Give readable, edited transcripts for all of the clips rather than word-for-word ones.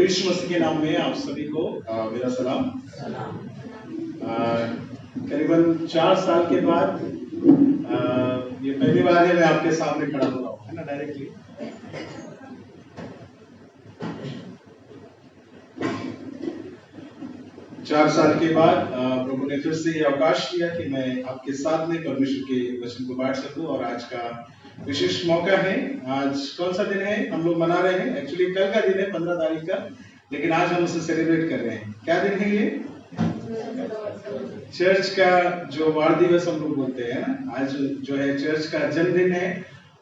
यीशु मसीह के नाम में आप सभी को मेरा सलाम। करीबन 4 साल के बाद ये पहली बार है मैं आपके सामने खड़ा हो रहा हूँ, है ना, डायरेक्टली। चार साल के बाद प्रभु ने फिर से ये अवकाश दिया कि मैं आपके साथ में परमेश्वर के वचन को बांट सकूं। और आज का विशेष मौका है। आज कौन सा दिन है? हम लोग मना रहे हैं, एक्चुअली कल का दिन है 15 तारीख का, लेकिन आज हम उसे सेलिब्रेट कर रहे हैं। क्या दिन है ये? चर्च का जो वार दिवस हम लोग बोलते हैं ना, आज जो है चर्च का जन्मदिन है।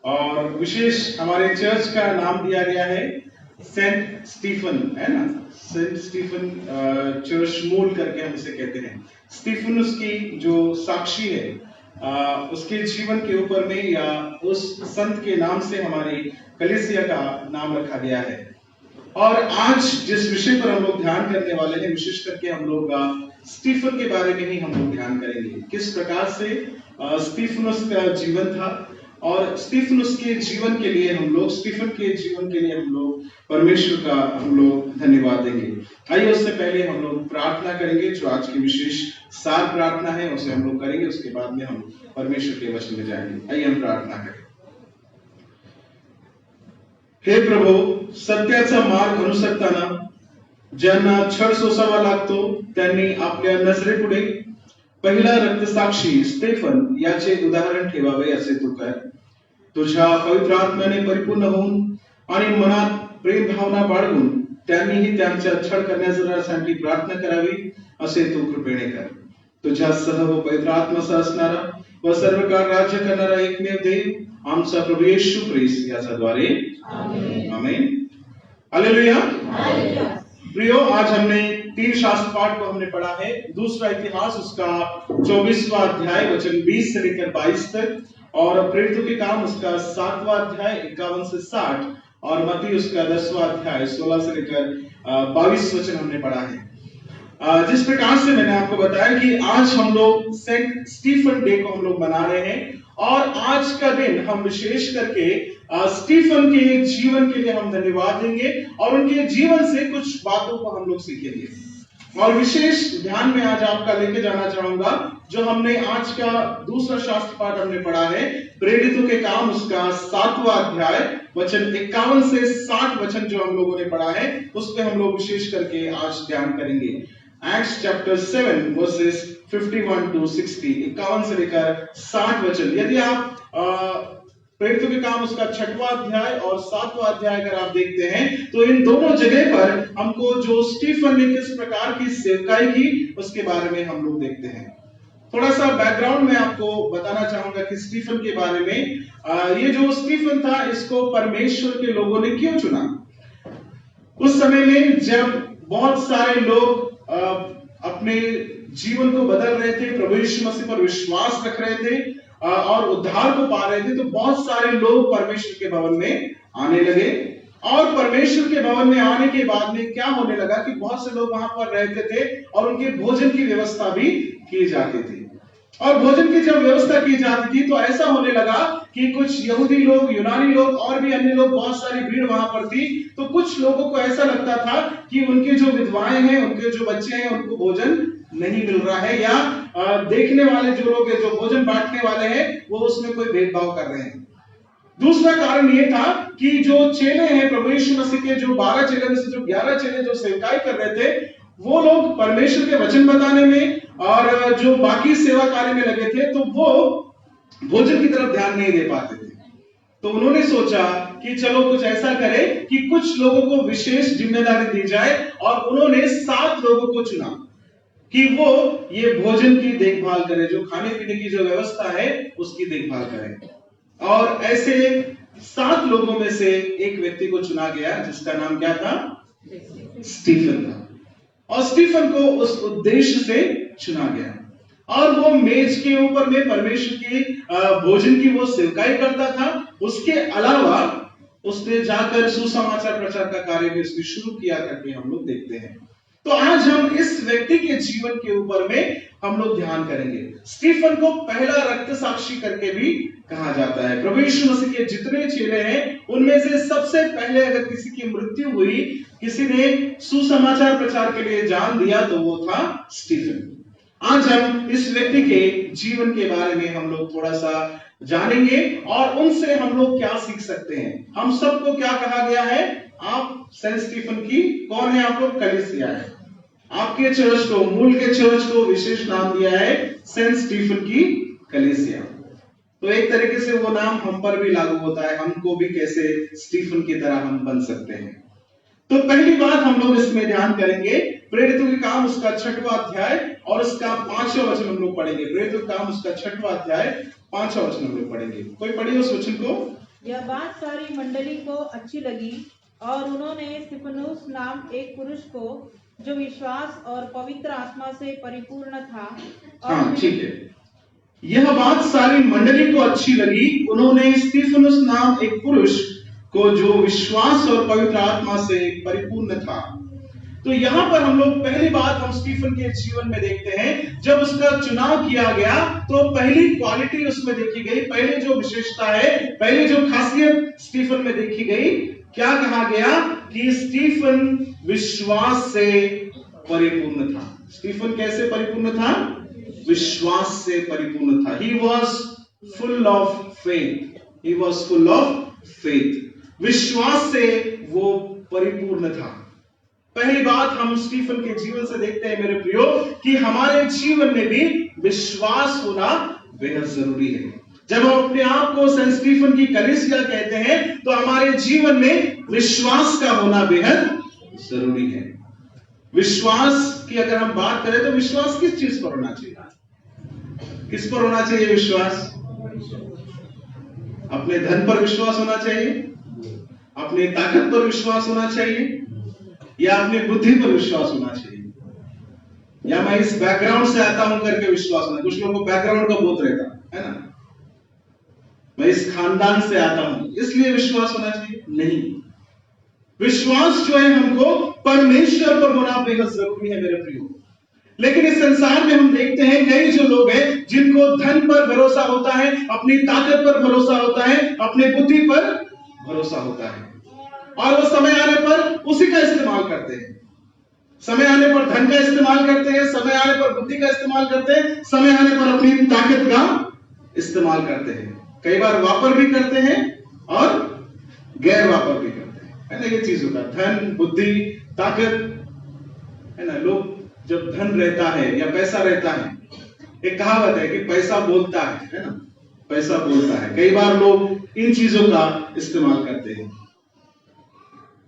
और विशेष हमारे चर्च का नाम दिया गया है सेंट स्टीफन, है ना, सेंट स्टीफन चर्च मूल करके हम इसे कहते हैं। स्टीफन उसकी जो साक्षी है, उसके जीवन के ऊपर में या उस संत के नाम से हमारी कलीसिया का नाम रखा गया है। और आज जिस विषय पर हम लोग ध्यान करने वाले हैं, विशेष करके हम लोग स्टीफन के बारे में ही हम लोग ध्यान करेंगे। किस प्रकार से स्टीफनुस का जीवन था और स्टीफनुस के जीवन के लिए हम लोग, स्टीफन के जीवन के लिए हम लोग परमेश्वर का हम लोग धन्यवाद देंगे। आइए उससे पहले हम लोग प्रार्थना करेंगे। जो आज की विशेष सार प्रार्थना है उसे हम लोग करेंगे, उसके बाद में हम परमेश्वर के वचन में जाएंगे। आइए हम प्रार्थना करें। हे प्रभु, सत्याचा मार्ग अनुसरताना ज्यांना छळ सोसावा लागतो त्यांनी आपल्या नजरेपुढे पहिला रक्तसाक्षी स्टेफन याचे उदाहरण ठेवावे असे तू कर। तुझ्या पवित्र आत्म्याने परिपूर्ण होऊन आणि मनात प्रेम भावना बाळगून त्यांनीही त्यांच्या छळ करण्यासाठी प्रार्थना करावी असे तू कृपेने कर। तुझ्यासह व पवित्र आत्म्यासह असणारा व सर्व काळ राज्य करणारा एकमेव देव आमचा प्रभू येशू ख्रिस्त याच्याद्वारे आमेन। आमेन। हालेलुया। प्रियो, आज हमने 3 शास्त्र पाठ को हमने पढ़ा है। दूसरा इतिहास उसका 24वां अध्याय वचन 20 से लेकर 22 तक, और प्रेरितों के काम उसका 7वां अध्याय 51 से 60, और मत्ती उसका 10वां अध्याय 16 से लेकर 22 वचन हमने पढ़ा है। जिस प्रकार से मैंने आपको बताया कि आज हम लोग सेंट स्टीफन डे को हम लोग मना रहे हैं, और आज का दिन हम विशेष करके स्टीफन के जीवन के लिए हम धन्यवाद देंगे और उनके जीवन से कुछ बातों को हम लोग सीखेंगे। और विशेष ध्यान में आज आपका लेके जाना चाहूंगा, जो हमने आज का दूसरा शास्त्र पाठ हमने पढ़ा है, प्रेरितों के काम उसका 7वां अध्याय वचन 51 से 60 वचन जो हम लोगों ने पढ़ा है, उस पे हम लोग विशेष करके आज ध्यान करेंगे। एक्ट्स चैप्टर 7 वर्सेस 51 to 60, 51 से लेकर 60 वचन। यदि आप प्रेरितों के काम उसका 6वां अध्याय और 7वां अध्याय अगर आप देखते हैं, तो इन दोनों जगह पर हमको जो स्टीफन ने किस प्रकार की सेवकाई की उसके बारे में हम लोग देखते हैं। थोड़ा सा बैकग्राउंड में आपको बताना चाहूंगा कि स्टीफन के बारे में। ये जो स्टीफन था, इसको परमेश्वर के लोगों ने क्यों चुना? उस समय में जब बहुत सारे लोग अपने जीवन को बदल रहे थे, प्रभु यीशु मसीह पर विश्वास रख रहे थे और उद्धार को पा रहे थे, तो बहुत सारे लोग परमेश्वर के भवन में आने लगे। और परमेश्वर के भवन में आने के बाद में क्या होने लगा कि बहुत से लोग वहां पर रहते थे और उनके भोजन की व्यवस्था भी की जाती थी। और भोजन की जब व्यवस्था की जाती थी तो ऐसा होने लगा कि कुछ यहूदी लोग, यूनानी लोग और भी अन्य लोग, बहुत सारी भीड़ वहां पर थी। तो कुछ लोगों को ऐसा लगता था कि उनके जो विधवाएं हैं, उनके जो बच्चे हैं, उनको भोजन नहीं मिल रहा है, या देखने वाले जो लोग हैं, जो भोजन बांटने वाले हैं, वो उसमें कोई भेदभाव कर रहे हैं। दूसरा कारण ये था कि जो चेले हैं प्रभु यीशु मसीह के, जो 12 चेले में से जो 11 चेले जो सेवकाई कर रहे थे, वो लोग परमेश्वर के वचन बताने में और जो बाकी सेवा कार्य में लगे थे, तो वो भोजन की तरफ ध्यान नहीं दे पाते थे। तो उन्होंने सोचा कि चलो कुछ ऐसा करें कि कुछ लोगों को विशेष जिम्मेदारी दी जाए, और उन्होंने 7 लोगों को चुना कि वो ये भोजन की देखभाल करें, जो खाने पीने की जो व्यवस्था है उसकी देखभाल करें। और ऐसे 7 लोगों में से एक व्यक्ति को चुना गया, जिसका नाम क्या था? स्टीफन था। और स्टीफन को उस उद्देश्य से चुना गया, और वो मेज के ऊपर में परमेश्वर की भोजन की वो सेवकाई करता था। उसके अलावा उसने जाकर सुसमाचार प्रचार का कार्य भी उसने शुरू किया करके हम लोग देखते हैं। तो आज हम इस व्यक्ति के जीवन के ऊपर में हम लोग ध्यान करेंगे। स्टीफन को पहला रक्त साक्षी करके भी कहा जाता है। प्रभु यीशु मसीह के जितने चेले हैं, उनमें से सबसे पहले अगर किसी की मृत्यु हुई किसी ने सुसमाचार प्रचार के लिए जान दिया तो वो था स्टीफन। आज हम इस व्यक्ति के जीवन के बारे में हम लोग थोड़ा सा जानेंगे और उनसे हम लोग क्या सीख सकते हैं। हम सबको क्या कहा गया है, आप सेंट स्टीफन की कौन है, आप लोग कलीसिया है। आपके चर्च को, मूल के चर्च को विशेष नाम दिया है सेंट स्टीफन की कलीसिया। तो एक तरीके से वो नाम हम पर भी लागू होता है, हमको भी कैसे स्टीफन की तरह हम बन सकते हैं। तो पहली बात हम लोग इसमें ध्यान करेंगे, प्रेरितों के काम उसका 6वां अध्याय और उसका 5वां वचन हम लोग पढ़ेंगे। प्रेरितों के काम उसका 6वां अध्याय 5वां वचन हम लोग पढ़ेंगे। कोई पढ़िए उस वचन को। यह बात सारी मंडली को अच्छी लगी और उन्होंने स्तिफनुस नाम एक पुरुष को जो विश्वास और पवित्र आत्मा से परिपूर्ण था और हाँ ठीक है, यह बात सारी मंडली को अच्छी लगी, उन्होंने स्तिफनुस नाम एक पुरुष को जो विश्वास और पवित्र आत्मा से परिपूर्ण था। तो यहां पर हम लोग पहली बात हम स्टीफन के जीवन में देखते हैं, जब उसका चुनाव किया गया तो पहली क्वालिटी उसमें देखी गई, पहले जो विशेषता है, पहले जो खासियत स्टीफन में देखी गई, क्या कहा गया कि स्टीफन विश्वास से परिपूर्ण था। स्टीफन कैसे परिपूर्ण था? विश्वास से परिपूर्ण था। He was full of faith. He was full of faith. विश्वास से वो परिपूर्ण था। पहली बात हम स्टीफन के जीवन से देखते हैं मेरे प्रियो, कि हमारे जीवन में भी विश्वास होना बेहद जरूरी है। जब हम अपने आप को सेंट स्टीफन की कलीसिया कहते हैं तो हमारे जीवन में विश्वास का होना बेहद जरूरी है। विश्वास की अगर हम बात करें तो विश्वास किस चीज पर होना चाहिए? किस पर होना चाहिए विश्वास? अपने धन पर विश्वास होना चाहिए, अपनी ताकत पर विश्वास होना चाहिए, या अपनी बुद्धि पर विश्वास होना चाहिए, या मैं इस बैकग्राउंड से आता हूं करके विश्वास होना। कुछ लोगों को बैकग्राउंड का बोध रहता है ना, मैं इस खानदान से आता हूं इसलिए विश्वास होना चाहिए। नहीं, विश्वास जो है हमको परमेश्वर पर होना बेहद जरूरी है मेरे प्रियो। लेकिन इस संसार में हम देखते हैं कई जो लोग हैं जिनको धन पर भरोसा होता है, अपनी ताकत पर भरोसा होता है, अपने बुद्धि पर भरोसा होता है, और वो समय आने पर उसी का इस्तेमाल करते हैं। समय आने पर धन का इस्तेमाल करते हैं, समय आने पर बुद्धि का इस्तेमाल करते हैं, समय आने पर अपनी ताकत का इस्तेमाल करते हैं। कई बार वापर भी करते हैं और गैर वापर भी करते हैं, है ना। ये चीज होता है, धन, बुद्धि, ताकत, है ना। लोग जब धन रहता है या पैसा रहता है, एक कहावत है कि पैसा बोलता है ना, पैसा बोलता है। कई बार लोग इन चीजों का इस्तेमाल करते हैं।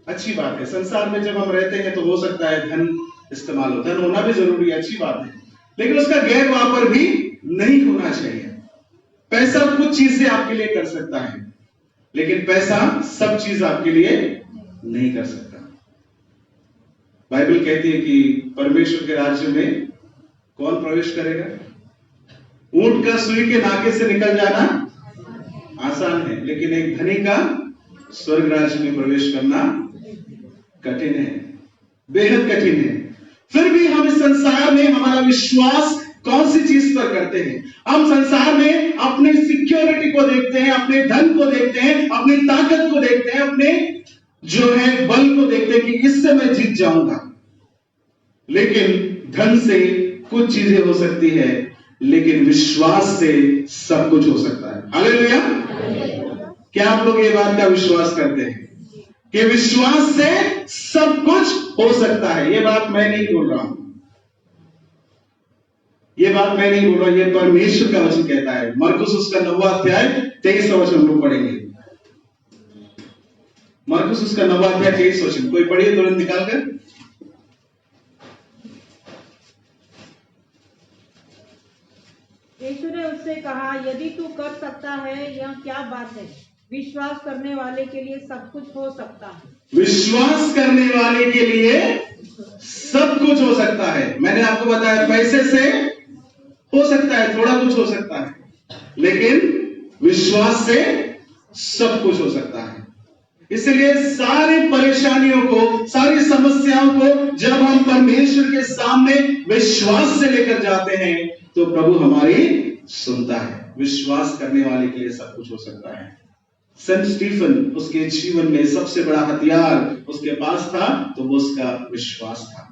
अच्छी बात है, संसार में जब हम रहते हैं तो हो सकता है धन इस्तेमाल हो, धन होना भी जरूरी है, अच्छी बात है, लेकिन उसका गैर वापर भी नहीं होना चाहिए। पैसा कुछ चीजें आपके लिए कर सकता है, लेकिन पैसा सब चीज आपके लिए नहीं कर सकता। बाइबल कहती है कि परमेश्वर के राज्य में कौन प्रवेश करेगा? ऊंट का सुई के नाके से निकल जाना आसान है, लेकिन एक धनी का स्वर्ग राज्य में प्रवेश करना कठिन है, बेहद कठिन है। फिर भी हम इस संसार में हमारा विश्वास कौन सी चीज पर करते हैं? हम संसार में अपनी सिक्योरिटी को देखते हैं, अपने धन को देखते हैं, अपनी ताकत को देखते हैं, अपने जो है बल को देखते हैं कि इससे मैं जीत जाऊंगा। लेकिन धन से कुछ चीजें हो सकती है, लेकिन विश्वास से सब कुछ हो सकता है। हालेलुया। क्या आप लोग ये बात का विश्वास करते हैं कि विश्वास से सब कुछ हो सकता है? ये बात मैं नहीं बोल रहा हूं, ये बात मैं नहीं बोल रहा, ये परमेश्वर का वचन कहता है। मरकुस उसका 9वां अध्याय 23वां वचन हम लोग पढ़ेंगे। मरकुस उसका 9वां अध्याय 23 वचन, कोई पढ़िए तुरंत निकाल कर। यीशु ने उससे कहा, यदि तू कर सकता है, यह क्या बात है? विश्वास करने वाले के लिए सब कुछ हो सकता है। विश्वास करने वाले के लिए सब कुछ हो सकता है। मैंने आपको बताया पैसे से हो सकता है, थोड़ा कुछ हो सकता है, लेकिन विश्वास से सब कुछ हो सकता है। इसलिए सारी परेशानियों को, सारी समस्याओं को जब हम परमेश्वर के सामने विश्वास से लेकर जाते हैं तो प्रभु हमारी सुनता है। विश्वास करने वाले के लिए सब कुछ हो सकता है। सेंट स्टीफन, उसके जीवन में सबसे बड़ा हथियार उसके पास था, तो वो उसका विश्वास था।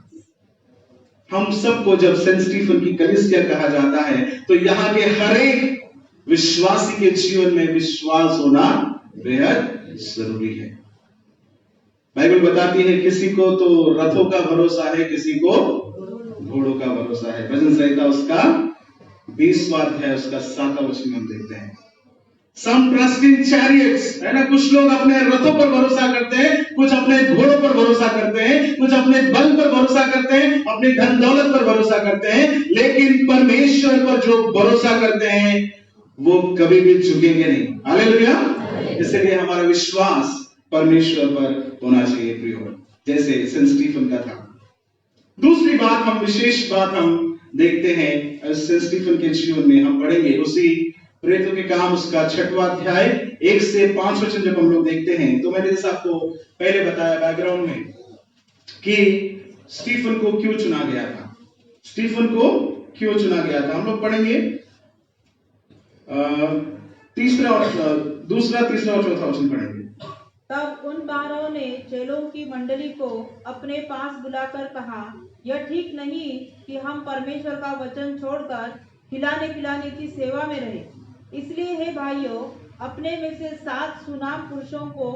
हम सबको जब सेंट स्टीफन की कलीसिया कहा जाता है, तो यहाँ के हर एक विश्वासी के जीवन में विश्वास होना बेहद जरूरी है। बाइबल बताती है किसी को तो रथों का भरोसा है, किसी को घोड़ों का भरोसा है। भजन संहिता उसका 20वां अध्याय उसका 7वां वचन हम देखते हैं। Some trust in chariots, है ना। कुछ लोग अपने रथों पर भरोसा करते हैं, कुछ अपने घोड़ों पर भरोसा करते हैं, कुछ अपने बल पर भरोसा करते हैं, अपने धन दौलत पर भरोसा करते हैं, लेकिन परमेश्वर पर जो भरोसा करते हैं वो कभी भी झुकेंगे नहीं। हालेलुया। इसलिए हमारा विश्वास परमेश्वर पर होना चाहिए प्रियो, जैसे सेंट स्टीफन का था। दूसरी बात, हम विशेष बात हम देखते हैं सेंट स्टीफन के जीवन में, हम पढ़ेंगे उसी प्रेरितों के काम उसका 6वां अध्याय 1 से 5 वचन जब हम लोग देखते हैं, तो मैंने जैसा आपको पहले बताया बैकग्राउंड में कि स्टीफन को क्यों चुना गया था, स्टीफन को क्यों चुना गया था। हम लोग पढ़ेंगे दूसरा, तीसरा और चौथा वचन पढ़ेंगे। तब उन 12 ने चेलों की मंडली को अपने पास बुलाकर कहा, यह ठीक नहीं कि हम परमेश्वर का वचन छोड़कर खिलाने पिलाने की सेवा में रहे। इसलिए हे भाइयों, अपने में से 7 सुनाम पुरुषों को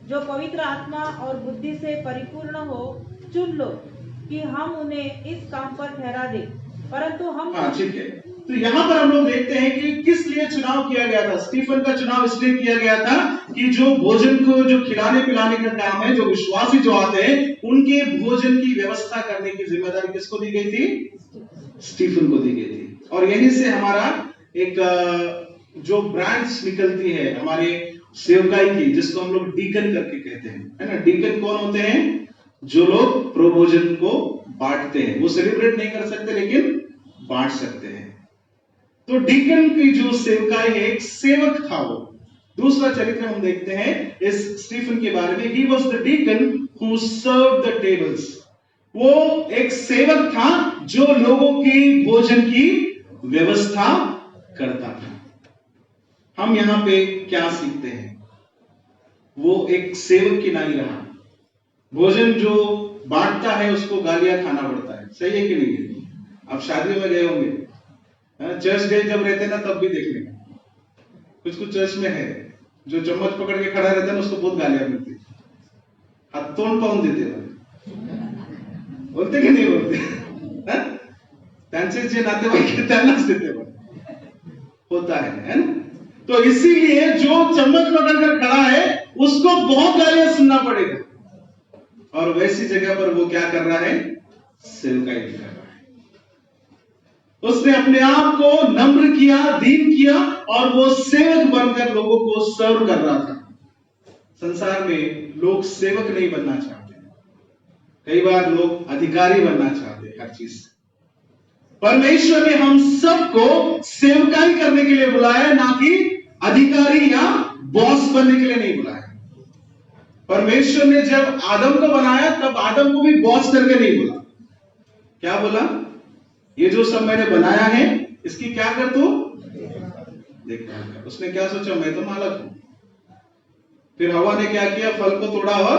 जो पवित्र आत्मा और बुद्धि से परिपूर्ण हो चुन लो कि हम उन्हें इस काम पर ठहरा दें। परंतु हम ठीक है। तो यहाँ पर हम लोग देखते हैं कि किस लिए चुनाव किया गया था। स्टीफन का चुनाव इसलिए किया गया था कि जो भोजन को जो खिलाने पिलाने का काम है, जो विश्वासी जो आते हैं उनके भोजन की व्यवस्था करने की जिम्मेदारी किसको दी गई थी? स्टीफन को दी गई थी। और यहीं से हमारा एक जो ब्रांच निकलती है हमारे सेवकाई की, जिसको हम लोग डीकन करके कहते हैं, है ना। डीकन कौन होते हैं? जो लोग प्रभोजन को बांटते हैं। वो सेलिब्रेट नहीं कर सकते लेकिन बांट सकते हैं। तो डीकन की जो सेवकाई है, एक सेवक था वो। दूसरा चरित्र हम देखते हैं इस स्टीफन के बारे में। He was the deacon who served the tables. वो एक सेवक था जो लोगों की भोजन की व्यवस्था करता था। हम यहां पे क्या सीखते हैं? वो एक सेवक की नहीं रहा। भोजन जो बांटता है उसको गालियां खाना पड़ता है। सही है कि नहीं है? आप शादियों में गए होंगे, चर्च डे जब रहते ना तब भी देख लेंगे, कुछ कुछ चर्च में है जो चम्मच पकड़ के खड़ा रहता है ना, उसको बहुत गालियां मिलती, हाथ तोड़ पाऊन देते, बोलते कि नहीं बोलते? त्यांचे जे नातेवाईक त्यांनाच देते होता है ना। तो इसीलिए जो चम्मच पकड़कर खड़ा है उसको बहुत गालियां सुनना पड़ेगा। और वैसी जगह पर वो क्या कर रहा है? सेवकाई कर रहा है। उसने अपने आप को नम्र किया, दीन किया और वो सेवक बनकर लोगों को सर्व कर रहा था। संसार में लोग सेवक नहीं बनना चाहते, कई बार लोग अधिकारी बनना चाहते हैं हर चीज से। परमेश्वर ने हम सबको सेवकाई करने के लिए बुलाया, ना कि अधिकारी या बॉस बनने के लिए नहीं बुलाया। परमेश्वर ने जब आदम को बनाया तब आदम को भी बॉस करके नहीं बोला। क्या बोला? ये जो सब मैंने बनाया है इसकी क्या कर तू देखभाल कर। उसने क्या सोचा? मैं तो मालक हूं। फिर हवा ने क्या किया? फल को तोड़ा और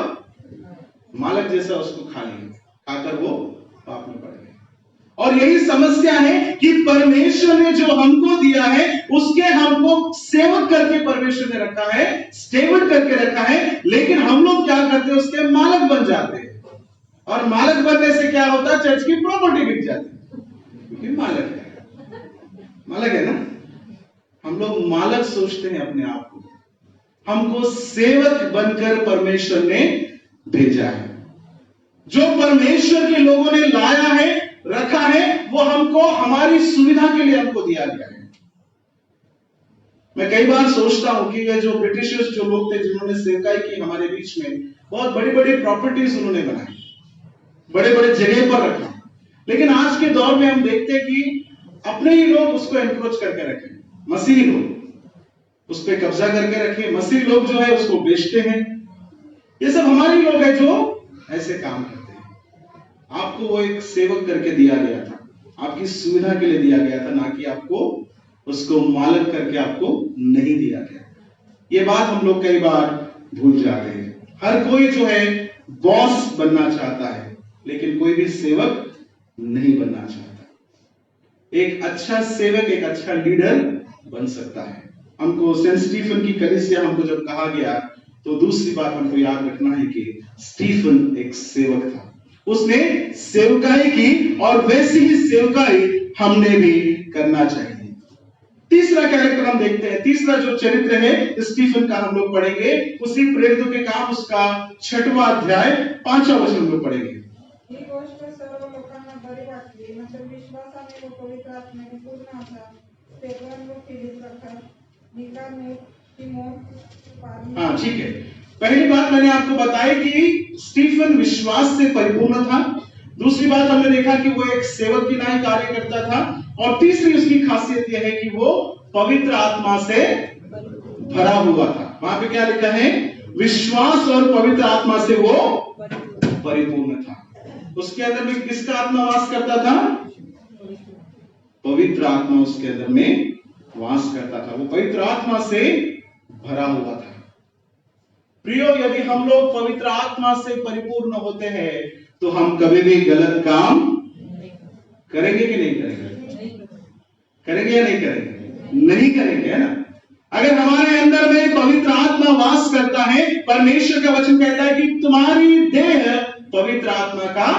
मालक जैसा उसको खा लिया। खाकर वो पाप में पड़ गए। और यही समस्या है कि परमेश्वर ने जो हमको दिया है उसके हमको सेवक करके परमेश्वर ने रखा है, स्टेवड करके रखा है, लेकिन हम लोग क्या करते हैं? उसके मालक बन जाते हैं। और मालक बनने से क्या होता है? चर्च की प्रॉपर्टी बिक जाती है, क्योंकि मालक है ना। हम लोग मालक सोचते हैं अपने आप को, हमको सेवक बनकर परमेश्वर ने भेजा है। जो परमेश्वर के लोगों ने लाया है, रखा है, वो हमको हमारी सुविधा के लिए हमको दिया गया है। मैं कई बार सोचता हूं कि ये जो ब्रिटिशर्स जो लोग थे जिन्होंने सेवकाई की हमारे बीच में, बहुत बड़ी बड़ी प्रॉपर्टीज उन्होंने बनाई, बड़े बड़े जगह पर रखा, लेकिन आज के दौर में हम देखते हैं कि अपने ही लोग उसको एनक्रोच करके रखे। मसीही लोग उस पर कब्जा करके रखे, मसीही लोग जो है उसको बेचते हैं। ये सब हमारे लोग हैं जो ऐसे काम करते हैं। आपको वो एक सेवक करके दिया गया था, आपकी सुविधा के लिए दिया गया था, ना कि आपको उसको मालक करके आपको नहीं दिया गया। ये बात हम लोग कई बार भूल जाते हैं। हर कोई जो है बॉस बनना चाहता है, लेकिन कोई भी सेवक नहीं बनना चाहता। एक अच्छा सेवक एक अच्छा लीडर बन सकता है। हमको सेंट स्टीफन की कलीसिया हमको जब कहा गया, तो दूसरी बात हमको याद रखना है कि स्टीफन एक सेवक था। उसने सेवकाई की और वैसी ही सेवकाई हमने भी करना चाहिए। तीसरा कैरेक्टर हम देखते हैं, तीसरा जो चरित्र है स्टीफन का हम लोग पढ़ेंगे उसी प्रेरितों के काम उसका 6वां अध्याय 5वां वचन हम लोग पढ़ेंगे। ही गोष्ट सर्व लोकांना बरी वाटली, नंतर विश्वासाने व पवित्र आत्म्याने पूर्ण असा स्तेफन व फिलिप प्रखर, निकाने, शिमोन, पारमेनास। हाँ ठीक है। पहली बात मैंने आपको बताई कि स्टीफन विश्वास से परिपूर्ण था। दूसरी बात हमने देखा कि वो एक सेवक की नाई कार्य करता था, और तीसरी उसकी खासियत यह है कि वो पवित्र आत्मा से भरा हुआ था। वहां पे क्या लिखा है? विश्वास और पवित्र आत्मा से वो परिपूर्ण था। उसके अंदर में किसका आत्मा वास करता था? पवित्र आत्मा उसके अंदर में वास करता था। वो पवित्र आत्मा से भरा हुआ था। प्रियो, यदि हम लोग पवित्र आत्मा से परिपूर्ण होते हैं तो हम कभी भी गलत काम करेंगे कि नहीं करेंगे? करेंगे या नहीं करेंगे? नहीं करेंगे, है ना। अगर हमारे अंदर में पवित्र आत्मा वास करता है, परमेश्वर का वचन कहता है कि तुम्हारी देह पवित्र आत्मा का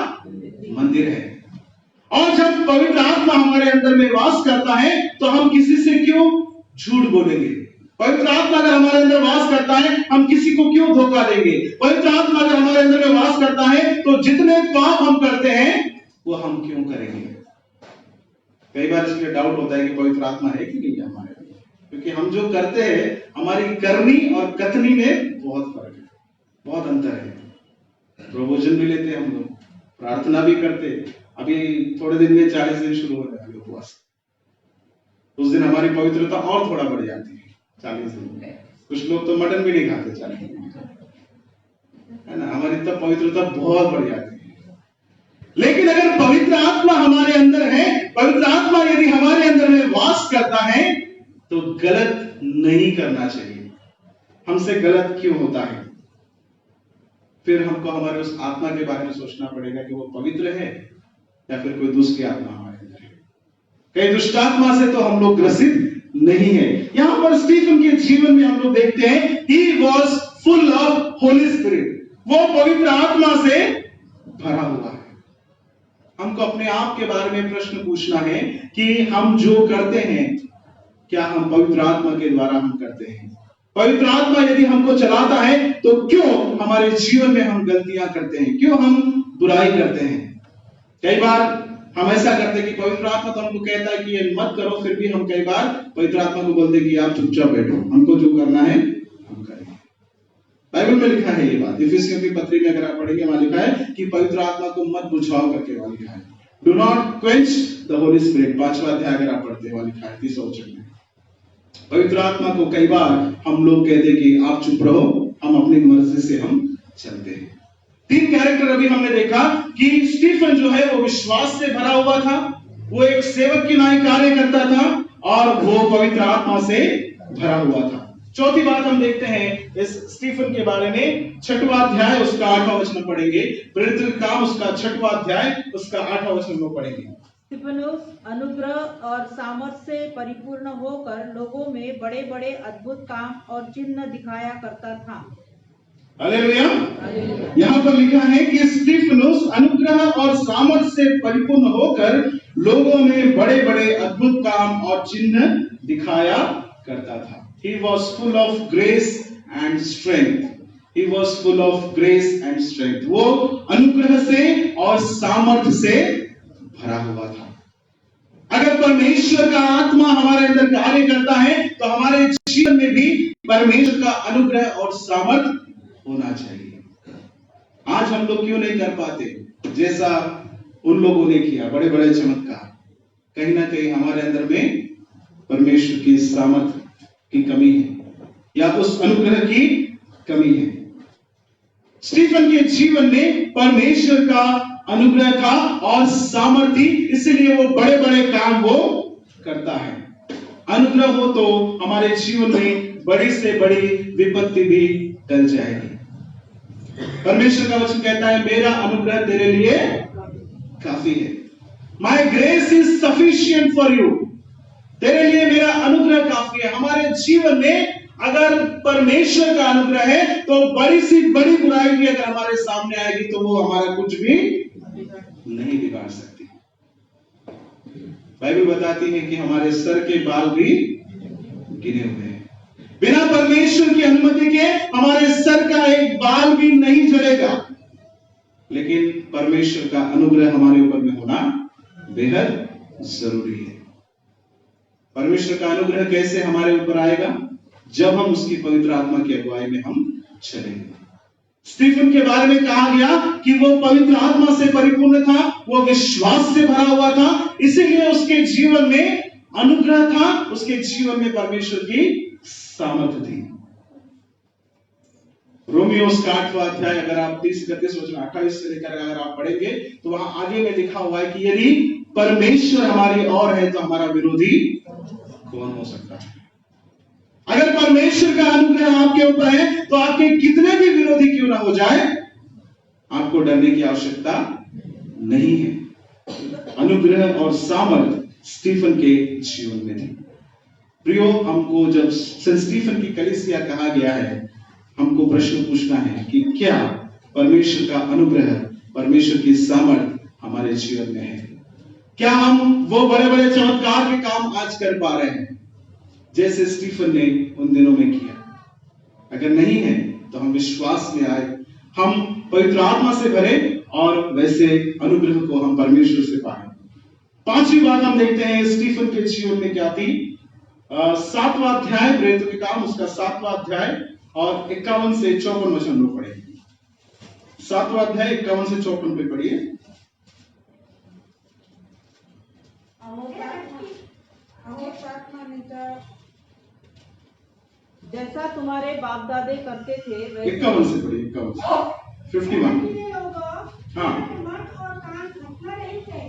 मंदिर है। और जब पवित्र आत्मा हमारे अंदर में वास करता है तो हम किसी से क्यों झूठ बोलेंगे? पवित्र आत्मा अगर हमारे अंदर वास करता है, हम किसी को क्यों धोखा देंगे? पवित्र आत्मा अगर हमारे अंदर में वास करता है तो जितने पाप हम करते हैं वो हम क्यों करेंगे? कई बार इसलिए डाउट होता है कि पवित्र आत्मा है कि नहीं है हमारे अंदर, क्योंकि हम जो करते हैं हमारी करनी और कथनी में बहुत फर्क है, बहुत अंतर है। प्रवचन भी लेते हैं हम लोग, प्रार्थना भी करते। अभी थोड़े दिन में 40 दिन शुरू हो जाएंगे उपवास। उस दिन हमारी पवित्रता और थोड़ा बढ़ जाती है 40 दिन। कुछ लोग तो मटन भी नहीं खाते 40 दिन, है ना। हमारी तब पवित्रता बहुत बढ़ जाती है। लेकिन अगर पवित्र आत्मा हमारे अंदर है, पवित्र आत्मा यदि हमारे अंदर में वास करता है तो गलत नहीं करना चाहिए। हमसे गलत क्यों होता है? फिर हमको हमारे उस आत्मा के बारे में सोचना पड़ेगा कि वो पवित्र है या फिर कोई दूसरी आत्मा हमारे अंदर है। कई दुष्ट आत्मा से तो हम लोग ग्रसित नहीं है। यहां पर स्टीफन के जीवन में हम लोग देखते हैं he was full of Holi spirit. वो पवित्र आत्मा से भरा हुआ है। हमको अपने आप के बारे में प्रश्न पूछना है कि हम जो करते हैं क्या हम पवित्र आत्मा के द्वारा हम करते हैं? पवित्र आत्मा यदि हमको चलाता है तो क्यों हमारे जीवन में हम गलतियां करते हैं? क्यों हम बुराई करते हैं? कई बार हम ऐसा करते हैं कि पवित्र आत्मा तो हमको कहता है कि ये मत करो, फिर भी हम कई बार पवित्र आत्मा को बोलते हैं कि आप चुपचाप बैठो, हमको जो करना है हम करेंगे। बाइबल में लिखा है ये बात, इफिसियों की पत्री में अगर आप पढ़ेंगे वहां लिखा है कि पवित्र आत्मा को मत बुझाओ करके वहां लिखा है, do not quench the Holy Spirit. 5वां अध्याय अगर आप पढ़ते हैं वहां लिखा है 30 वचन में। पवित्र आत्मा को कई बार हम लोग कहते हैं कि आप चुप रहो, हम अपनी मर्जी से हम चलते हैं। 3 कैरेक्टर अभी हमने देखा कि स्टीफन जो है वो विश्वास से भरा हुआ था, वो एक सेवक की नाई कार्य करता था और वो पवित्र आत्मा से भरा हुआ था। चौथी बात हम देखते हैं इस स्टीफन के बारे में, 6वां अध्याय उसका 8वां वचन पढ़ेंगे। प्रेरितों के काम उसका 6वां अध्याय उसका 8वां वचन में पढ़ेंगे। स्तिफनुस अनुग्रह और सामर्थ से परिपूर्ण होकर लोगों में बड़े बड़े अद्भुत काम और चिन्ह दिखाया करता था। हालेलुया। यहाँ पर लिखा है कि स्तिफनुस अनुग्रह और सामर्थ से परिपूर्ण होकर लोगों में बड़े बड़े अद्भुत काम और चिन्ह दिखाया करता था। He was full of grace and strength. He was full of grace and strength. वो अनुग्रह से और सामर्थ से भरा हुआ था। अगर परमेश्वर का आत्मा हमारे अंदर कार्य करता है तो हमारे जीवन में भी परमेश्वर का अनुग्रह और सामर्थ होना चाहिए। आज हम लोग क्यों नहीं कर पाते जैसा उन लोगों ने किया, बड़े बड़े चमत्कार? कहीं ना कहीं हमारे अंदर में परमेश्वर की सामर्थ की कमी है या उस अनुग्रह की कमी है। स्टीफन के जीवन में परमेश्वर का अनुग्रह था और सामर्थ्य, इसलिए वो बड़े बड़े काम वो करता है। अनुग्रह हो तो हमारे जीवन में बड़ी से बड़ी विपत्ति भी टल जाएगी। परमेश्वर का वचन कहता है मेरा अनुग्रह तेरे लिए काफी है। माई grace is sufficient for you. तेरे लिए मेरा अनुग्रह काफी है। हमारे जीवन में अगर परमेश्वर का अनुग्रह है तो बड़ी सी बड़ी बुराई भी अगर हमारे सामने आएगी तो वो हमारा कुछ भी नहीं बिगाड़ सकती। बाइबल बताती है कि हमारे सर के बाल भी गिने हुए हैं। बिना परमेश्वर की अनुमति के हमारे सर का एक बाल भी नहीं झड़ेगा, लेकिन परमेश्वर का अनुग्रह हमारे ऊपर में होना बेहद जरूरी है। परमेश्वर का अनुग्रह कैसे हमारे ऊपर आएगा? जब हम उसकी पवित्र आत्मा की अगुवाई में हम चलेंगे। स्टीफन के बारे में कहा गया कि वो पवित्र आत्मा से परिपूर्ण था, वो विश्वास से भरा हुआ था, इसीलिए उसके जीवन में अनुग्रह था, उसके जीवन में परमेश्वर की सामर्थ्य थी। रोमियो उसका 8वां अध्याय अगर आप 30-31-28 से लेकर अगर आप पढ़ेंगे तो वहां आगे में लिखा हुआ है कि यदि परमेश्वर हमारी ओर है तो हमारा विरोधी कौन हो सकता है। अगर परमेश्वर का अनुग्रह आपके ऊपर है तो आपके कितने भी विरोधी क्यों ना हो जाए, आपको डरने की आवश्यकता नहीं है। अनुग्रह और सामर्थ स्टीफन के जीवन में थी। प्रियो, हमको जब सेंट स्टीफन की कलीसिया कहा गया है, हमको प्रश्न पूछना है कि क्या परमेश्वर का अनुग्रह, परमेश्वर की सामर्थ हमारे जीवन में है? क्या हम वो बड़े बड़े चमत्कार के काम आज कर पा रहे हैं जैसे स्टीफन ने उन दिनों में किया? अगर नहीं है तो हम विश्वास में आए, हम पवित्र आत्मा से भरे और वैसे अनुग्रह को हम परमेश्वर से पाए। 5वीं बात हम देखते हैं स्टीफन के जीवन में क्या थी। 7वां अध्याय प्रेरितों के काम, उसका 7वां अध्याय और 51 से 54 वचन लोग पढ़ेंगे। 7वां अध्याय 51 से 54 पे पढ़िए। जैसा तुम्हारे बाप दादे करते थे 51 से पढ़िए। 51 हाँ। मन और कान रखना नहीं है।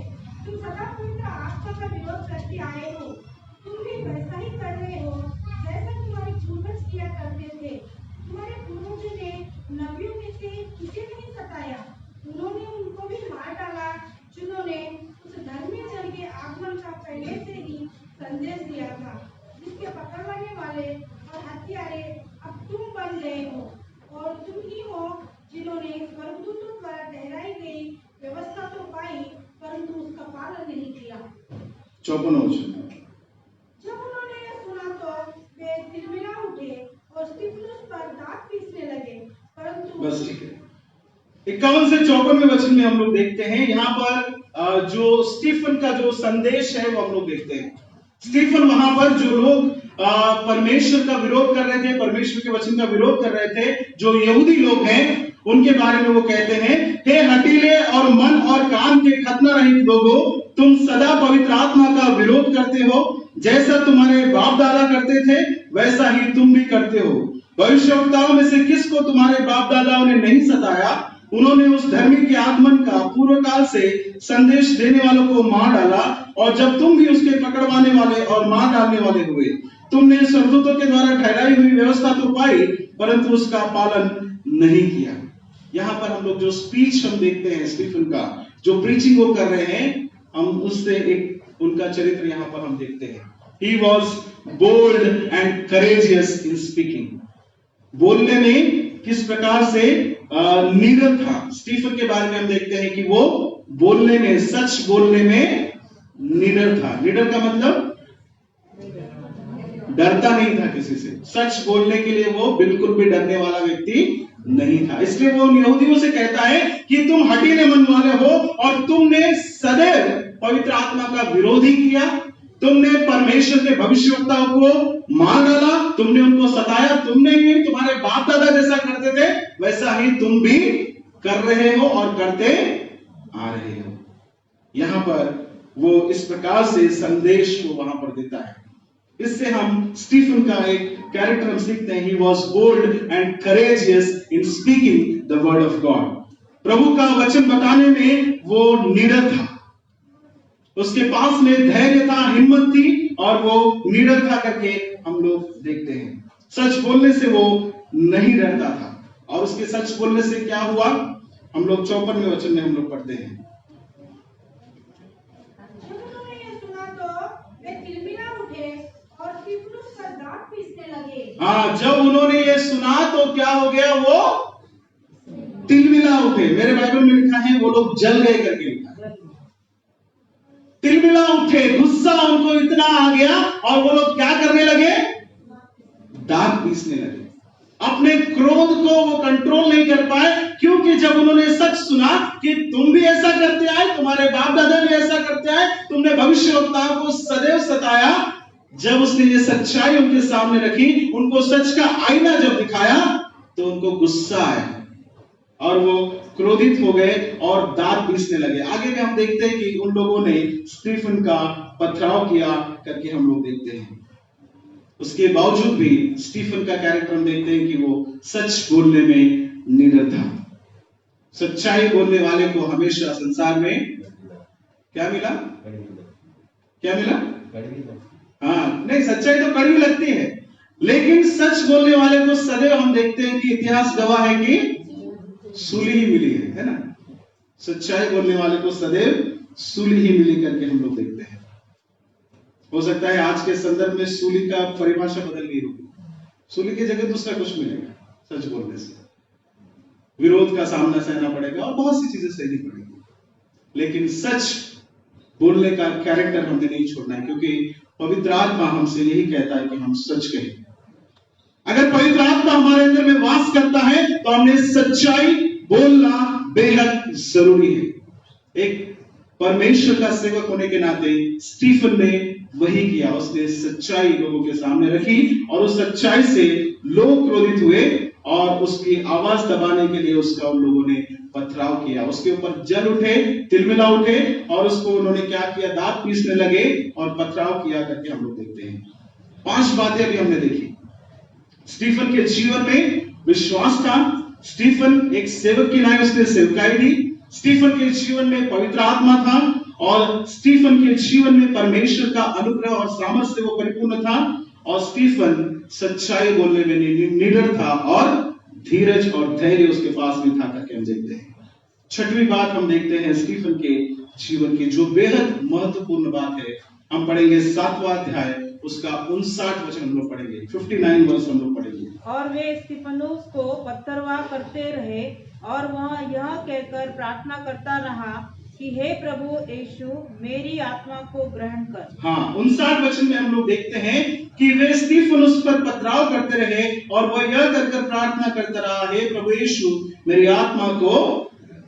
तुम सदा पवित्र आत्मा का विरोध करते आए हो। तुम भी वैसा ही कर रहे हो जैसा तुम्हारे पूर्वज किया करते थे। तुम्हारे पूर्वजों ने नबियों में से किसे नहीं सताया। उन्होंने उनको भी मार डाला जिन्होंने उस धर्मी जन के आगमन का पहले से ही संदेश दिया था, जिसके पकड़वाने वाले और हत्यारे अब तुम बन गए हो। और तुम ही हो जिन्होंने स्वर्गदूतों द्वारा ठहराई गई व्यवस्था तो पाई, परंतु उसका पालन नहीं किया। 54 वचन। जब उन्होंने यह सुना तो वे तिलमिला उठे और स्तिफनुस पर दांत पीसने लगे, परंतु बस ठीक है। 51 से 54 वचन में हम लोग देखते हैं, यहाँ पर जो स्टीफन का जो संदेश है वो हम लोग देखते हैं। स्टीफन वहां पर जो लोग परमेश्वर का विरोध कर रहे थे, परमेश्वर के वचन का विरोध कर रहे थे, जो यहूदी लोग हैं, उनके बारे में वो कहते हैं, हे हठीले और मन और कान के खतना रहित लोगों, तुम सदा पवित्र आत्मा का विरोध करते हो। जैसा तुम्हारे बाप दादा करते थे वैसा ही तुम भी करते हो। भविष्यवक्ताओं में से किसको तुम्हारे बाप दादाओं ने नहीं सताया? उन्होंने उस धर्मी के आगमन का पूर्व काल से संदेश देने वालों को मार डाला, और जब तुम भी उसके पकड़वाने वाले और मार डालने वाले हुए, तुमने स्वर्गदूतों के द्वारा ठहराई हुई व्यवस्था तो पाई, परंतु उसका पालन नहीं किया। यहाँ पर हम लोग जो स्पीच हम देखते हैं स्टीफन का, जो प्रीचिंग वो कर रहे हैं, हम उससे एक उनका चरित्र यहाँ पर हम देखते हैं। He was bold and courageous in speaking. बोलने में किस प्रकार से निडर था। स्टीफन के बारे में हम देखते हैं कि वो बोलने में, सच बोलने में निडर था। निडर का मतलब डरता नहीं था किसी से। सच बोलने के लिए वो बिल्कुल भी डरने वाला व्यक्ति नहीं था। इसलिए वो उन यहूदियों से कहता है कि तुम हठीले मन वाले हो और तुमने सदैव पवित्र आत्मा का विरोध ही किया। तुमने परमेश्वर के भविष्यवक्ताओं को मार डाला, तुमने उनको सताया, तुमने ही तुम्हारे बाप दादा जैसा करते थे वैसा ही तुम भी कर रहे हो और करते आ रहे हो। यहां पर वो इस प्रकार से संदेश को वहां पर देता है। इससे हम स्टीफन का एक कैरेक्टर हम सीखते हैं। He was bold and courageous in speaking the word of God. प्रभु का वचन बताने में वो निडर था, उसके पास में धैर्य था, हिम्मत थी और वो निडर था करके हम लोग देखते हैं। सच बोलने से वो नहीं डरता था। और उसके सच बोलने से क्या हुआ, हम लोग 54वें वचन में हम लोग पढ़ते हैं। जब उन्होंने ये सुना तो वे तिलमिला उठे और स्तिफनुस पर दांत पीसने लगे। हाँ, जब उन्होंने ये सुना तो क्या हो गया, वो तिलमिला उठे। मेरे बाइबल में लिखा है वो लोग जल गए करके लिखा है। तिलमिला उठे, गुस्सा उनको इतना आ गया और वो लोग क्या करने लगे, दांत पीसने लगे। अपने क्रोध को वो कंट्रोल नहीं कर पाए, क्योंकि जब उन्होंने सच सुना कि तुम भी ऐसा करते आए, तुम्हारे बाप दादा भी ऐसा करते आए, तुमने भविष्यवक्ताओं को सदैव सताया, जब उसने ये सच्चाई उनके सामने रखी, उनको सच का आईना जब दिखाया, तो उनको गुस्सा आया और वो क्रोधित हो गए और दांत पीसने लगे। आगे में हम देखते हैं कि उन लोगों ने स्टीफन का पथराव किया करके हम लोग देखते हैं। उसके बावजूद भी स्टीफन का कैरेक्टर हम देखते हैं कि वो सच बोलने में निडर था। सच्चाई बोलने वाले को हमेशा संसार में क्या मिला, क्या मिला? हाँ, नहीं, सच्चाई तो कड़वी लगती है, लेकिन सच बोलने वाले को सदैव हम देखते हैं कि इतिहास गवाह है कि सूली ही मिली है ना। सच्चाई बोलने वाले को सदैव सूली ही मिली करके हम लोग देखते हैं। हो सकता है आज के संदर्भ में सूली का परिभाषा बदल गई होगी, सूली की जगह दूसरा कुछ मिलेगा। सच बोलने से विरोध का सामना सहना पड़ेगा और बहुत सी चीजें सहनी पड़ेगी, लेकिन सच बोलने का कैरेक्टर हमने नहीं छोड़ना है, क्योंकि पवित्र आत्मा हमसे यही कहता है कि हम सच कहें। अगर पवित्र आत्मा हमारे अंदर में वास करता है तो हमने सच्चाई बोलना बेहद जरूरी है। एक परमेश्वर का सेवक होने के नाते स्टीफन ने वही किया। उसने सच्चाई लोगों के सामने रखी और उस सच्चाई से लोग क्रोधित हुए और उसकी आवाज दबाने के लिए उसका उन लोगों ने पथराव किया। उसके ऊपर जल उठे, तिलमिला उठे और उसको उन्होंने क्या किया, दांत पीसने लगे और पथराव किया करके हम लोग देखते हैं। 5 बातें अभी हमने देखी। स्टीफन के जीवन में विश्वास था, स्टीफन एक सेवक की नाई उसने सेवकाई दी, स्टीफन के जीवन में पवित्र आत्मा था और स्टीफन के जीवन में परमेश्वर का अनुग्रह और सामर्थ्य से वो परिपूर्ण था, और स्टीफन सच्चाई बोलने में निडर था और धीरज और धैर्य उसके पास में था करके हम देखते हैं। 6वीं बात हम देखते हैं स्टीफन के जीवन की, जो बेहद महत्वपूर्ण बात है। हम पढ़ेंगे 7वां अध्याय, उसका 59 वचन हम लोग पढ़ेंगे, 59 वर्ष हम लोग पढ़ेंगे। और वे स्तिफनुस को पत्थरवाह करते रहे और वह यह कहकर प्रार्थना करता रहा कि हे प्रभु यीशु, मेरी आत्मा को ग्रहण कर। हाँ, 59 वचन में हम लोग देखते हैं कि वे स्तिफनुस पर पथराव करते रहे और वह यह कहकर प्रार्थना करता रहा, हे प्रभु यीशु, मेरी आत्मा को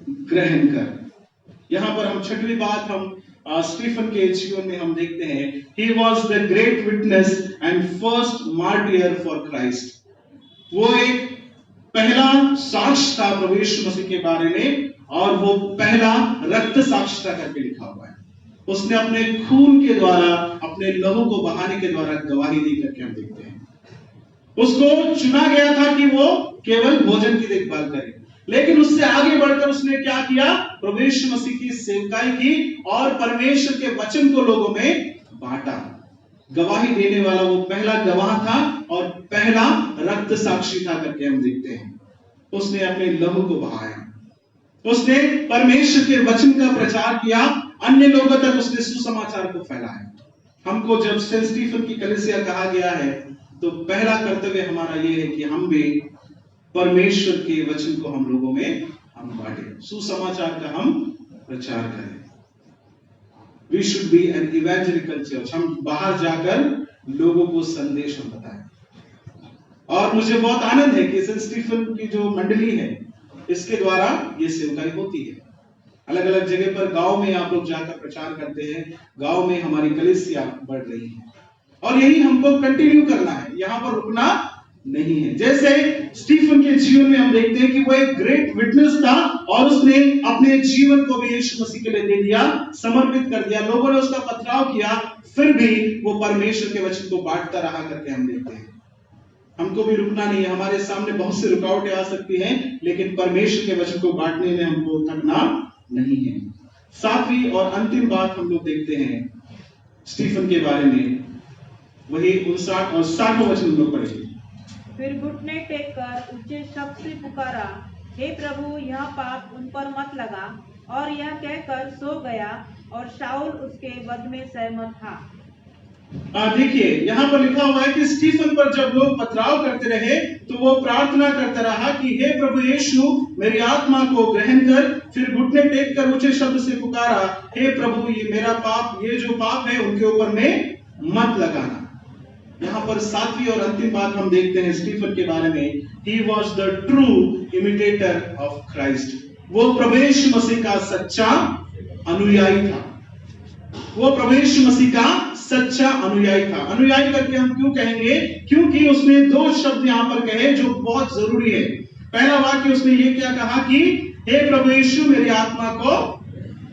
ग्रहण कर। यहाँ पर हम 6वीं बात हम स्टीफन के जीवन में हम देखते हैं, he was the great witness and first martyr for Christ। वो एक पहला साक्ष्य था प्रभु यीशु मसीह के बारे में और वो पहला रक्त साक्ष्य था करके लिखा हुआ है। उसने अपने खून के द्वारा, अपने लहू को बहाने के द्वारा गवाही दी करके हम देखते हैं। उसको चुना गया था कि वो केवल भोजन की देखभाल करे, लेकिन उससे आगे बढ़कर उसने क्या किया, प्रभु यीशु मसीह की सेवकाई की और परमेश्वर के वचन को लोगों में बांटा। गवाही देने वाला वो पहला गवाह था और पहला रक्त साक्षी था करके हम देखते हैं। उसने अपने लहू को बहाया, उसने परमेश्वर के वचन का प्रचार किया, अन्य लोगों तक उसने सुसमाचार को फैलाया। हमको जब सेंट स्टीफन की कलीसिया कहा गया है तो पहला कर्तव्य हमारा ये है कि हम भी परमेश्वर के वचन को हम लोगों में हम बांटे, सुसमाचार का हम प्रचार करें। We should be an evangelical church। हम बाहर जाकर लोगों को संदेश हम बताएं। और मुझे बहुत आनंद है कि सेंट स्टीफन की जो मंडली है इसके द्वारा ये सेवकाई होती है। अलग अलग जगह पर गांव में आप लोग जाकर प्रचार करते हैं, गांव में हमारी कलीसिया बढ़ रही है और यही हमको कंटिन्यू करना है, यहाँ पर रुकना नहीं है। जैसे स्टीफन के जीवन में हम देखते हैं कि वो एक ग्रेट विटनेस था और उसने अपने जीवन को भी यीशु मसीह के लिए दे दिया, समर्पित कर दिया। लोगों ने उसका पथराव किया, फिर भी वो परमेश्वर के वचन को बांटता रहा करके हम देखते हैं। हमको भी रुकना नहीं है। हमारे सामने बहुत सी रुकावटें आ सकती हैं, लेकिन परमेश्वर के वचन को बांटने में हमको थकना नहीं है। 7वीं और अंतिम बात हम लोग देखते हैं स्टीफन के बारे में, वही 59 और 60वां वचन हम लोग पढ़ेंगे। फिर घुटने टेक कर ऊंचे शब्द से पुकारा, हे प्रभु यह पाप उन पर मत लगा। और यह कहकर सो गया और शाऊल उसके वध में सहमत था। देखिए यहाँ पर लिखा हुआ है कि स्टीफन पर जब लोग पथराव करते रहे तो वो प्रार्थना करता रहा कि हे प्रभु यीशु मेरी आत्मा को ग्रहण कर। फिर घुटने टेक कर ऊंचे शब्द से पुकारा, हे प्रभु ये मेरा पाप, ये जो पाप है उनके ऊपर में मत लगाना। यहाँ पर सातवीं और अंतिम बात हम देखते हैं स्टीफन के बारे में, he was the true imitator of Christ. वो प्रभु यीशु मसीह का सच्चा अनुयायी था। वो प्रभु यीशु मसीह का सच्चा अनुयायी था। अनुयायी करके हम क्यों कहेंगे? क्योंकि उसने दो शब्द यहाँ पर कहे जो बहुत जरूरी है। पहला वाक्य उसने ये क्या कहा कि हे प्रभु यीशु मेरी आत्मा को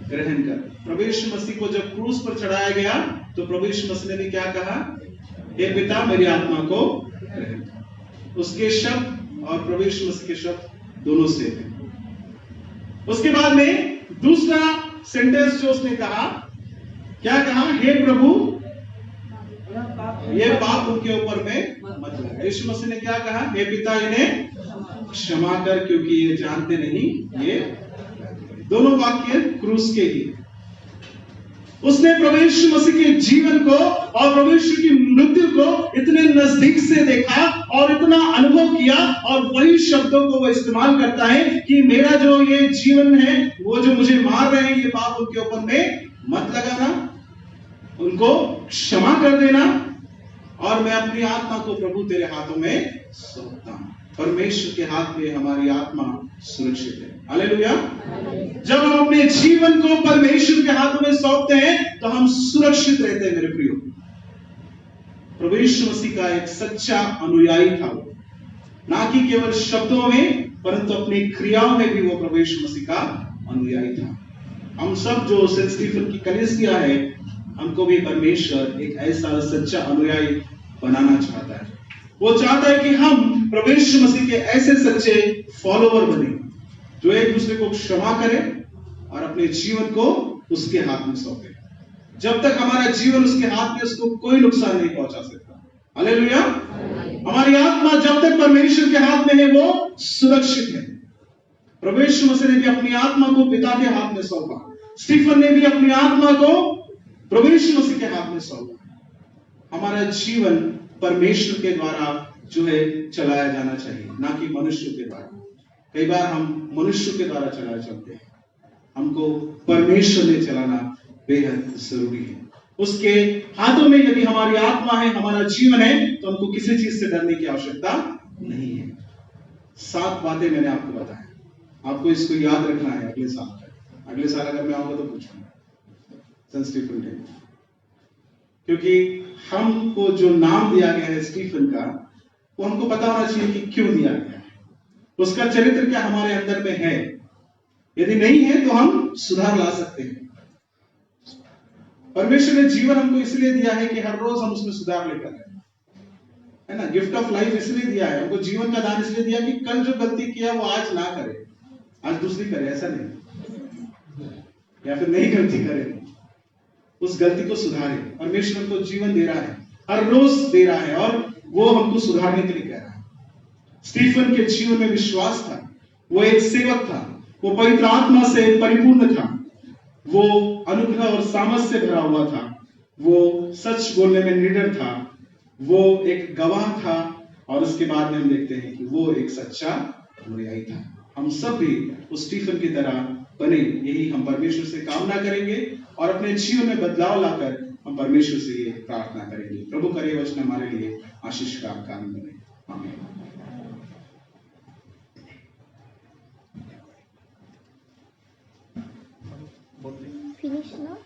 ग्रहण कर। प्रभु यीशु मसीह को जब क्रूस पर चढ़ाया गया तो प्रभु यीशु मसीह ने क्या कहा? हे पिता मेरी आत्मा को ग्रहण कर। उसके शब्द और प्रभु यीशु मसीह के शब्द दोनों से थे। उसके बाद में दूसरा सेंटेंस जो उसने कहा, क्या कहा? हे प्रभु ये पाप उनके ऊपर में मत लगा। यीशु मसीह ने क्या कहा? हे पिता इन्हें क्षमा कर क्योंकि ये जानते नहीं ये। दोनों वाक्य क्रूस के ही। उसने प्रभु यीशु मसीह के जीवन को और प्रभु यीशु की मृत्यु को इतने नजदीक से देखा और इतना अनुभव किया और वही शब्दों को वो इस्तेमाल करता है कि मेरा जो ये जीवन है, वो जो मुझे मार रहे हैं, ये पाप उनके ऊपर में मत लगाना, उनको क्षमा कर देना और मैं अपनी आत्मा को प्रभु तेरे हाथों में सौंपता हूं। परमेश्वर के हाथ में हमारी आत्मा सुरक्षित है। हालेलुया। जब हम अपने जीवन को परमेश्वर के हाथों में सौंपते हैं तो हम सुरक्षित रहते हैं। मेरे प्रियो, प्रभु यीशु मसीह का एक सच्चा अनुयायी था वो, ना कि केवल शब्दों में परंतु अपनी क्रियाओं में भी वो प्रभु यीशु मसीह का अनुयायी था। हम सब जो सेंट स्टीफन की कलीसिया है, हमको भी परमेश्वर एक ऐसा सच्चा अनुयायी बनाना चाहता है। वो चाहता है कि हम प्रभु यीशु मसीह के ऐसे सच्चे फॉलोवर बने जो एक दूसरे को क्षमा करें और अपने जीवन को उसके हाथ में सौंपे। जब तक हमारा जीवन उसके हाथ में, उसको कोई नुकसान नहीं पहुंचा सकता। हालेलुया। हमारी आत्मा जब तक परमेश्वर के हाथ में है वो सुरक्षित है। प्रभु यीशु मसीह ने भी अपनी आत्मा को पिता के हाथ में सौंपा। स्टीफन ने भी अपनी आत्मा को प्रभु यीशु मसीह के हाथ में सौंपा। हमारा जीवन परमेश्वर के द्वारा जो है चलाया जाना चाहिए, ना कि मनुष्य के द्वारा। कई बार हम मनुष्य के द्वारा चलते हैं। हमको परमेश्वर ने चलाना बेहद जरूरी है। उसके हाथों में यदि हमारी आत्मा है, हमारा जीवन है, तो हमको किसी चीज से डरने की आवश्यकता नहीं है। 7 बातें मैंने आपको बताया, आपको इसको याद रखना है अगले साल तक। अगले साल अगर मैं आऊंगा तो पूछूंगा सेंट स्टीफन डे, क्योंकि हमको जो नाम दिया गया है स्टीफन का, वो हमको पता होना चाहिए कि क्यों दिया गया है, उसका चरित्र क्या हमारे अंदर में है। यदि नहीं है तो हम सुधार ला सकते हैं। परमेश्वर ने जीवन हमको इसलिए दिया है कि हर रोज हम उसमें सुधार लेकर आए, है ना। गिफ्ट ऑफ लाइफ इसलिए दिया है हमको, जीवन का दान इसलिए दिया कि कल जो गलती किया वो आज ना करे, आज दूसरी करे, ऐसा नहीं, या फिर नई गलती करे, उस गलती को सुधारे। परमेश्वर हमको जीवन दे रहा है, हर रोज दे रहा है और वो हमको सुधारने के लिए कह रहा है। स्टीफन के जीवन में विश्वास था, वो एक सेवक था, वो पवित्र आत्मा से परिपूर्ण था, वो अनुग्रह और सामर्थ से भरा हुआ था, वो सच बोलने में निडर था, वो एक गवाह था और उसके बाद में हम देखते हैं कि वो एक सच्चा अनुयायी था। हम सब भी उस स्टीफन की तरह बने, यही हम परमेश्वर से कामना करेंगे और अपने जीवन में बदलाव लाकर हम परमेश्वर से ये प्रार्थना करेंगे। प्रभु का ये वचन हमारे लिए आशीष का कारण बने। आमीन। Finish now.